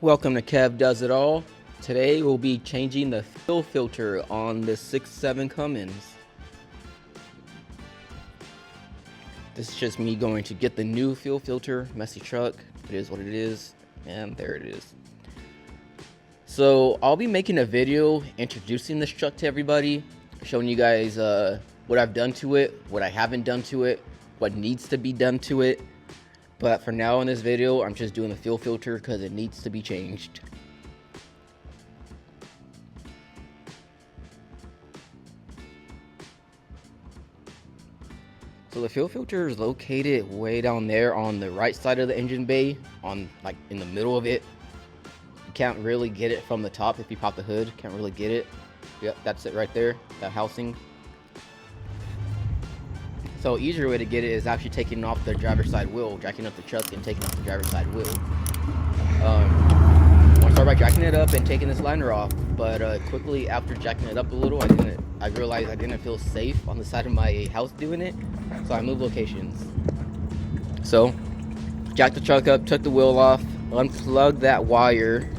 Welcome to Kev Does It All. Today we'll be changing the fuel filter on the 6.7 Cummins. This is just me going to get the new fuel filter. Messy truck. It is what it is. And there it is. So I'll be making a video introducing this truck to everybody, showing you guys what I've done to it, what I haven't done to it, what needs to be done to it. But for now in this video, I'm just doing the fuel filter because it needs to be changed. So the fuel filter is located way down there on the right side of the engine bay, on like in the middle of it. You can't really get it from the top if you pop the hood. Can't really get it. Yep, that's it right there, that housing. So easier way to get it is actually taking off the driver's side wheel, jacking up the truck and taking off the driver's side wheel. I want to start by jacking it up and taking this liner off, but quickly after jacking it up a little, I realized I didn't feel safe on the side of my house doing it, so I moved locations. So jacked the truck up, took the wheel off, unplugged that wire.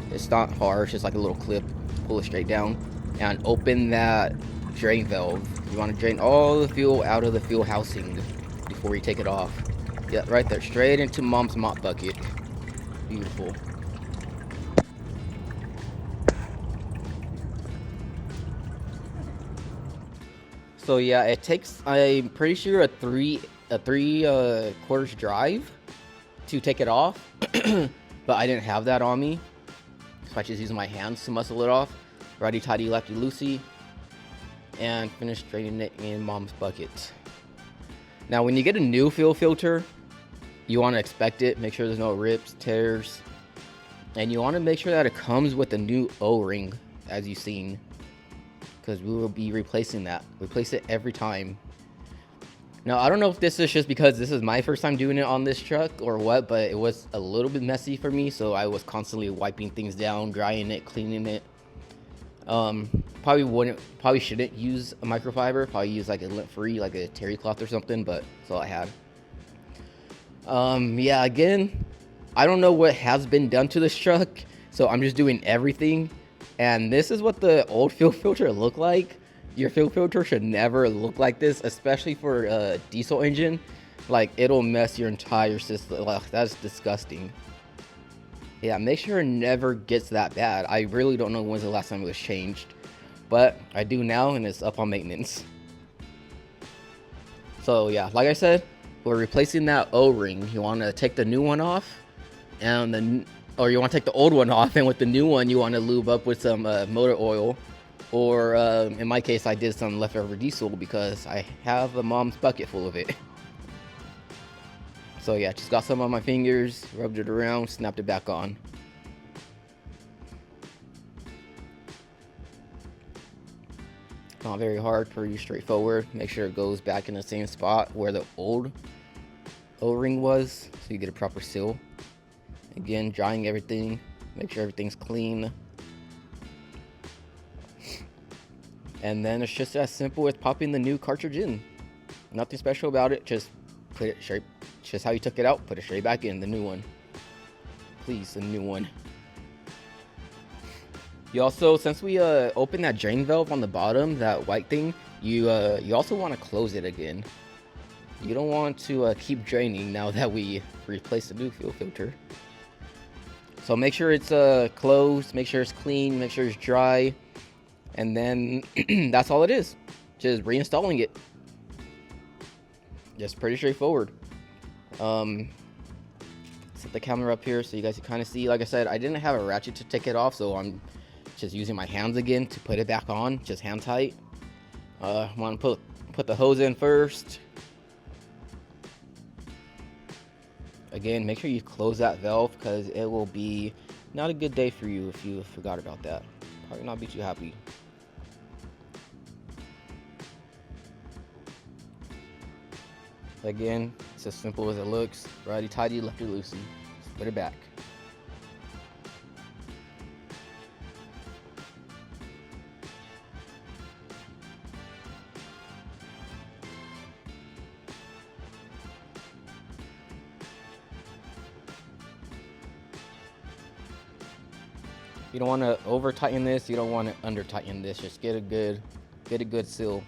It's not hard, it's just like a little clip. Pull it straight down and open that drain valve. You want to drain all the fuel out of the fuel housing before you take it off. Yeah, right there, straight into mom's mop bucket. Beautiful. So yeah, it takes, I'm pretty sure, a three quarters drive to take it off. But I didn't have that on me, so I just used my hands to muscle it off. Righty tighty, lefty loosey, and finish draining it in mom's bucket. Now when you get a new fuel filter, you want to inspect it, make sure there's no rips, tears, and you want to make sure that it comes with a new O-ring, as you've seen, because we will be replacing that. Replace it every time. Now I don't know if this is just because this is my first time doing it on this truck or what, but it was a little bit messy for me, so I was constantly wiping things down, drying it, cleaning it. Probably shouldn't use a microfiber. Probably use like a lint-free, like a terry cloth or something, but that's all I had. Yeah, again, I don't know what has been done to this truck, so I'm just doing everything. And this is what the old fuel filter looked like. Your fuel filter should never look like this, especially for a diesel engine. Like, it'll mess your entire system. Like, that's disgusting. Yeah, make sure it never gets that bad. I really don't know when's the last time it was changed, but I do now, and it's up on maintenance. So yeah, like I said, we're replacing that O-ring. You want to take the new one off, and or you want to take the old one off, and with the new one, you want to lube up with some motor oil, or in my case, I did some leftover diesel because I have a mom's bucket full of it. So yeah, just got some on my fingers, rubbed it around, snapped it back on. Not very hard, pretty straightforward. Make sure it goes back in the same spot where the old O-ring was, so you get a proper seal. Again, drying everything, make sure everything's clean. And then it's just as simple as popping the new cartridge in. Nothing special about it, just put it straight. Just how you took it out, put it straight back in, the new one. Please, the new one. You also, since we opened that drain valve on the bottom, that white thing, you also want to close it again. You don't want to keep draining now that we replaced the new fuel filter. So make sure it's closed, make sure it's clean, make sure it's dry, and then that's all it is. Just reinstalling it. Just pretty straightforward. Set the camera up here so you guys can kind of see. Like I said, I didn't have a ratchet to take it off, so I'm just using my hands again to put it back on, just hand tight. Want to put the hose in first. Again, make sure you close that valve because it will be not a good day for you if you forgot about that. Probably not be too happy. Again, it's as simple as it looks. Righty tighty, lefty loosey. Just put it back. You don't want to over tighten this. You don't want to under tighten this. Just get a good seal.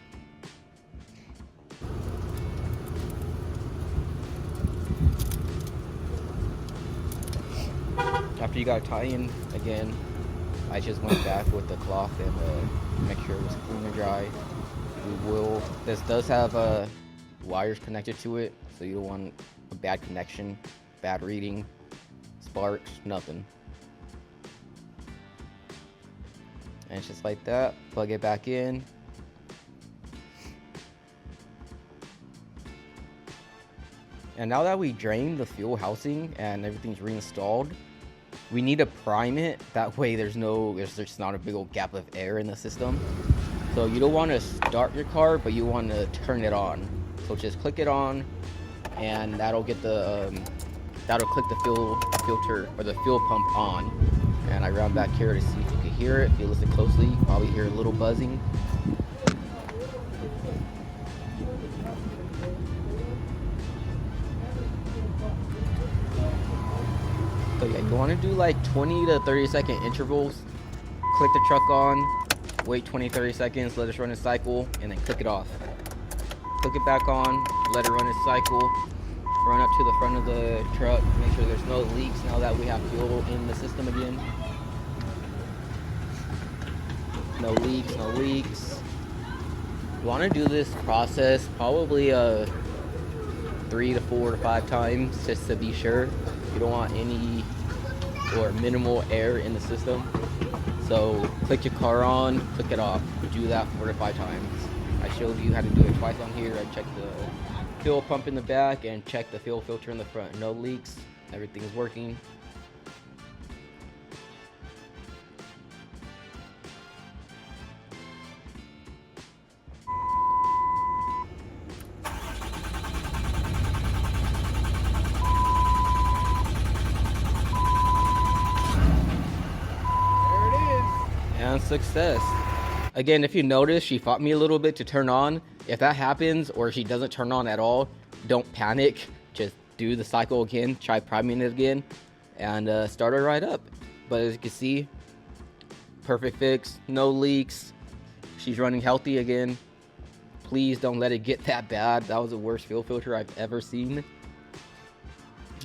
After you got it tightened, again, I just went back with the cloth and make sure it was clean and dry. This does have wires connected to it, so you don't want a bad connection, bad reading, sparks, nothing. And it's just like that. Plug it back in. And now that we drained the fuel housing and everything's reinstalled, we need to prime it. That way there's just not a big old gap of air in the system. So you don't want to start your car, but you want to turn it on. So just click it on, and that'll get that'll click the fuel filter or the fuel pump on. And I ran back here to see if you could hear it. If you listen closely, you probably hear a little buzzing. So yeah, you want to do like 20 to 30 second intervals. Click the truck on, wait 20-30 seconds, let it run its cycle, and then click it off. Click it back on, let it run its cycle, run up to the front of the truck, make sure there's no leaks now that we have fuel in the system again. No leaks, no leaks. You want to do this process probably 3 to 4 to 5 times just to be sure. You don't want any or minimal air in the system. So click your car on, click it off. Do that 4 to 5 times. I showed you how to do it twice on here. I checked the fuel pump in the back and checked the fuel filter in the front. No leaks, everything is working. And success. Again, if you notice, she fought me a little bit to turn on. If that happens or she doesn't turn on at all, don't panic. Just do the cycle again, try priming it again, and start it right up. But as you can see, perfect fix, no leaks. She's running healthy again. Please don't let it get that bad. That was the worst fuel filter I've ever seen.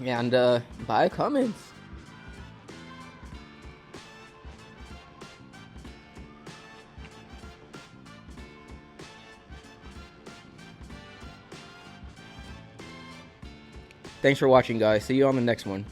And buy a Cummins. Thanks for watching, guys. See you on the next one.